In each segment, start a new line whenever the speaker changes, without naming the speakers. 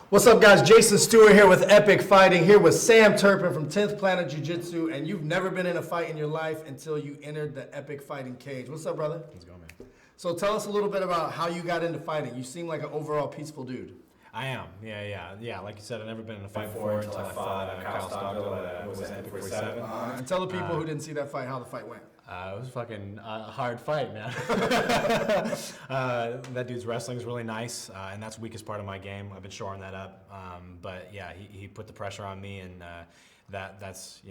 What's up, guys? Jason Stewart here with Epic Fighting, here with Sam Turpin from 10th Planet Jiu-Jitsu, and you've never been in a fight in your life until you entered the Epic Fighting cage. What's up, brother?
Let's go, man.
So tell us a little bit about how you got into fighting. You seem like an overall peaceful dude.
I am. Yeah. Like you said, I've never been in a fight before until I fought Kyle Stockdale at was Epic 47.
And tell the people who didn't see that fight how the fight went.
It was a fucking hard fight, man. That dude's wrestling is really nice, and that's the weakest part of my game. I've been shoring that up. But yeah, he put the pressure on me, and that's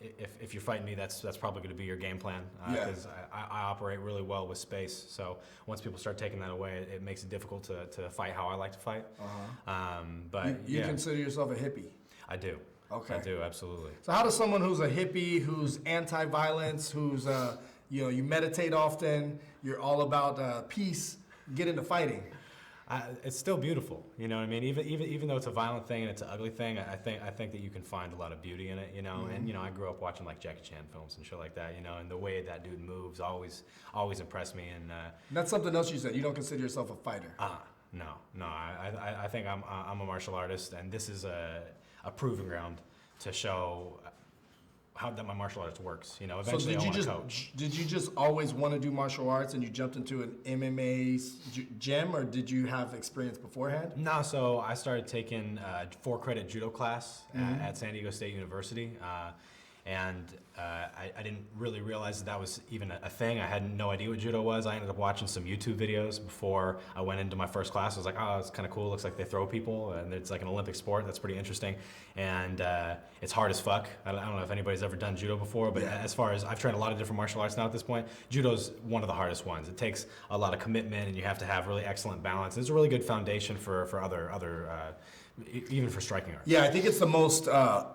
if you're fighting me, that's probably going to be your game plan, because I operate really well with space. So once people start taking that away, it makes it difficult to fight how I like to fight. But
you consider yourself a hippie?
I do.
Okay.
I do, absolutely.
So how does someone who's a hippie, who's anti-violence, who's you meditate often, you're all about peace, get into fighting?
It's still beautiful, you know what I mean? Even though it's a violent thing and it's an ugly thing, I think that you can find a lot of beauty in it, you know. And you know, I grew up watching like Jackie Chan films and shit like that, you know. And the way that dude moves always impressed me. And
that's something else you said. You don't consider yourself a fighter?
No. I think I'm a martial artist, and this is a proving ground to show how that my martial arts works. You know, eventually I want to coach.
Did you just always want to do martial arts and you jumped into an MMA gym, or did you have experience beforehand?
No, so I started taking a 4-credit judo class at San Diego State University. And I didn't really realize that was even a thing. I had no idea what judo was. I ended up watching some YouTube videos before I went into my first class. I was like, oh, it's kind of cool. Looks like they throw people, and it's like an Olympic sport. That's pretty interesting. And it's hard as fuck. I don't know if anybody's ever done judo before, but as far as I've trained a lot of different martial arts now at this point, judo's one of the hardest ones. It takes a lot of commitment, and you have to have really excellent balance. It's a really good foundation for other even for striking art.
Yeah, I think it's the most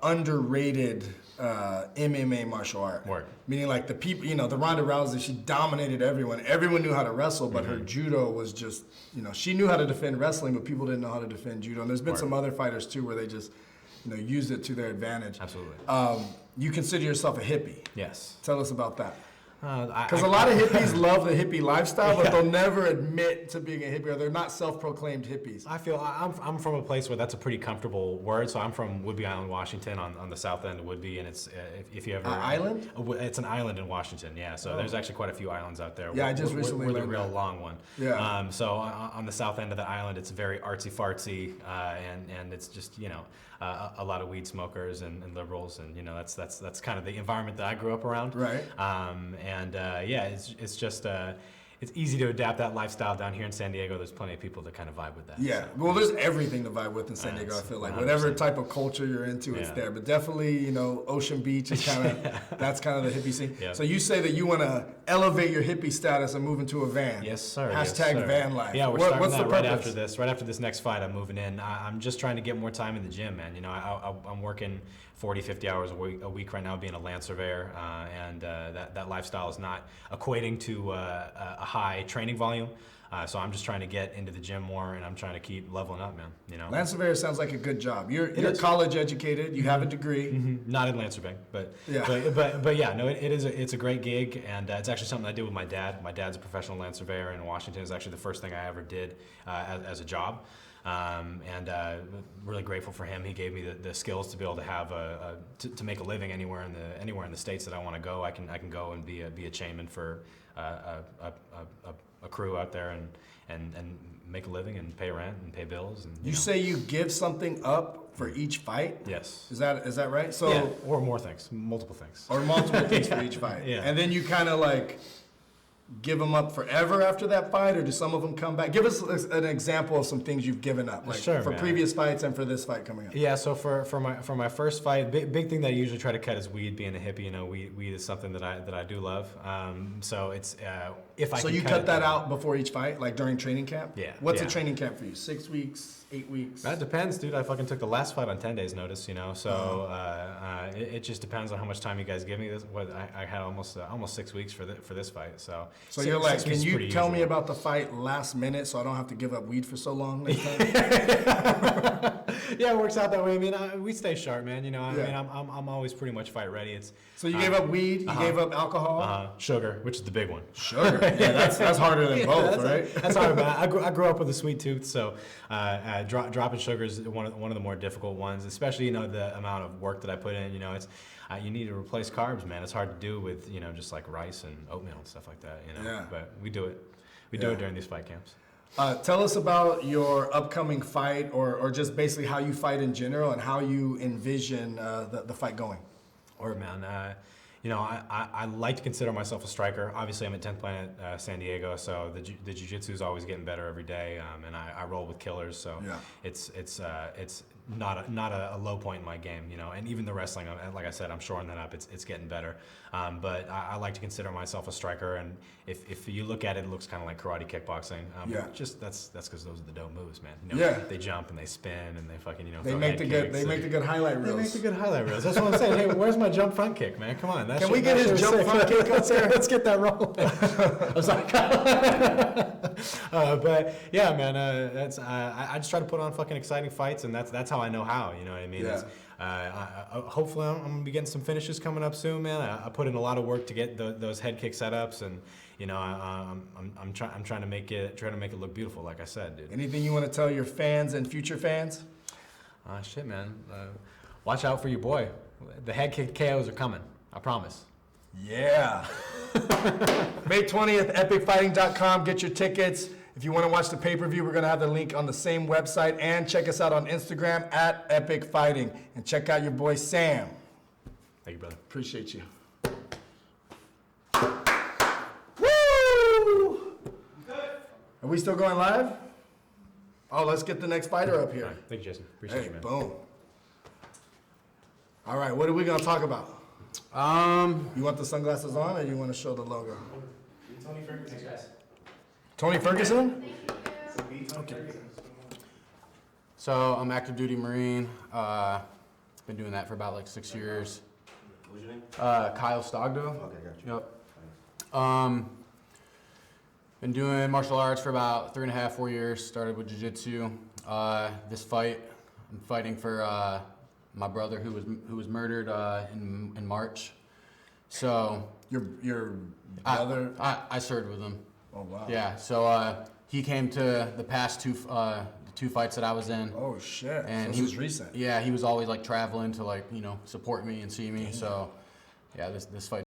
underrated MMA martial art.
Word.
Meaning, like, the people, you know, the Ronda Rousey, she dominated everyone. Everyone knew how to wrestle, but her judo was just, you know, she knew how to defend wrestling, but people didn't know how to defend judo. And there's been some other fighters too where they just, you know, used it to their advantage.
Absolutely.
You consider yourself a hippie.
Yes.
Tell us about that.
Because
a lot of hippies love the hippie lifestyle, but they'll never admit to being a hippie, or they're not self-proclaimed hippies.
I feel I'm from a place where that's a pretty comfortable word. So I'm from Whidbey Island, Washington, on the south end of Whidbey, and it's if you ever
island?
It's an island in Washington, yeah. So there's actually quite a few islands out there.
Yeah, I just recently
we're the
learned
real
that.
long one.
Yeah.
So on the south end of the island, it's very artsy fartsy, and it's just, you know, a lot of weed smokers and liberals, and you know, that's kind of the environment that I grew up around.
Right.
It's just it's easy to adapt that lifestyle down here in San Diego. There's plenty of people that kind of vibe with that.
Yeah,
so.
Well, there's everything to vibe with in San Diego, I feel like.
100%.
Whatever type of culture you're into, it's there. But definitely, you know, Ocean Beach is kind of, that's kind of the hippie scene.
Yep.
So you say that you want to elevate your hippie status and move into a van.
Yes, sir.
Hashtag van life.
Yeah, we're
What's
starting
the
that
purpose?
right after this next fight. I'm moving in. I'm just trying to get more time in the gym, man. You know, I'm working 40, 50 hours a week right now being a land surveyor, and that lifestyle is not equating to a high training volume. So I'm just trying to get into the gym more, and I'm trying to keep leveling up, man. You know,
Land surveyor sounds like a good job. You're college educated. You have a degree.
Not in land surveying, but yeah, no, it's a great gig, and it's actually something I did with my dad. My dad's a professional land surveyor in Washington. It's actually the first thing I ever did as a job. Really grateful for him. He gave me the skills to be able to have to make a living anywhere in the states that I want to go. I can go and be a chainman for a crew out there and make a living and pay rent and pay bills. And
you say you give something up for each fight?
Yes.
Is that right? So
yeah, or more things, multiple things.
Or multiple things for each fight.
Yeah.
And then you kind of like give them up forever after that fight, or do some of them come back? Give us an example of some things you've given up, like
Sure,
for
man.
Previous fights and for this fight coming up.
Yeah, so for my first fight, big thing that I usually try to cut is weed. Being a hippie, you know, weed is something that I do love. So it's if I.
So
can
you
cut
cut
it
that
down.
out before each fight, like during training camp?
Yeah.
What's
yeah.
a training camp for you? 6 weeks, 8 weeks?
That depends, dude. I fucking took the last fight on 10 days notice, you know. So it just depends on how much time you guys give me. I had almost 6 weeks for this fight. So
you're like, can you tell me
usual.
about the fight last minute so I don't have to give up weed for so long next time?
Yeah, it works out that way. I mean, we stay sharp, man. You know, I
Yeah.
mean, I'm always pretty much fight ready. It's
So you gave up weed, you gave up alcohol?
sugar, which is the big one.
Sugar. Yeah, that's harder than both, right?
That's hard, man. I grew up with a sweet tooth, so dropping sugar is one of the more difficult ones, especially, you know, the amount of work that I put in. You know, it's you need to replace carbs, man. It's hard to do with, you know, just like rice and oatmeal and stuff like that, you know.
Yeah.
But we do it. We do it during these fight camps.
Tell us about your upcoming fight, or just basically how you fight in general and how you envision the fight going.
Or man, you know, I like to consider myself a striker. Obviously, I'm at 10th Planet San Diego, so the jiu-jitsu is always getting better every day, and I roll with killers. So it's not a low point in my game, you know. And even the wrestling, like I said, I'm shoring that up. It's getting better. But I like to consider myself a striker, and if you look at it, it looks kind of like karate kickboxing. Just that's because those are the dope moves, man. You know, they jump and they spin and they fucking, you know.
They make the good highlight reels.
They make the good highlight reels. That's what I'm saying. Hey, where's my jump front kick, man? Come on.
Can we get his jump front kick up there?
Let's get that rolling. I was like, but yeah, man. That's I just try to put on fucking exciting fights, and that's how I know how. You know what I mean?
Yeah.
Hopefully, I'm gonna be getting some finishes coming up soon, man. I put in a lot of work to get those head kick setups, and you know, I'm trying to make it look beautiful, like I said, dude.
Anything you want to tell your fans and future fans?
Shit, man. Watch out for your boy. The head kick KOs are coming. I promise.
Yeah. May 20th, epicfighting.com. Get your tickets. If you want to watch the pay-per-view, we're going to have the link on the same website. And check us out on Instagram at Epic Fighting. And check out your boy Sam.
Thank you, brother.
Appreciate you. Woo! Are we still going live? Oh, let's get the next fighter up here.
All right. Thank you, Jason. Appreciate you, man.
Boom. All right, what are we going to talk about? You want the sunglasses on, or you want to show the logo?
Tony Ferguson. Thanks, guys.
Tony Ferguson?
Okay.
So I'm active duty Marine. Been doing that for about like 6 years.
What's your name?
Kyle Stogdo.
Okay, got you.
Yep. Been doing martial arts for about 3.5, 4 years. Started with jiu-jitsu. This fight, I'm fighting for my brother who was murdered in March. So
Your brother?
I served with him.
Oh, wow.
Yeah. So he came to the past two fights that I was in.
Oh, shit.
And
so
he
was recent.
Yeah, he was always like traveling to like, you know, support me and see me. So yeah, this fight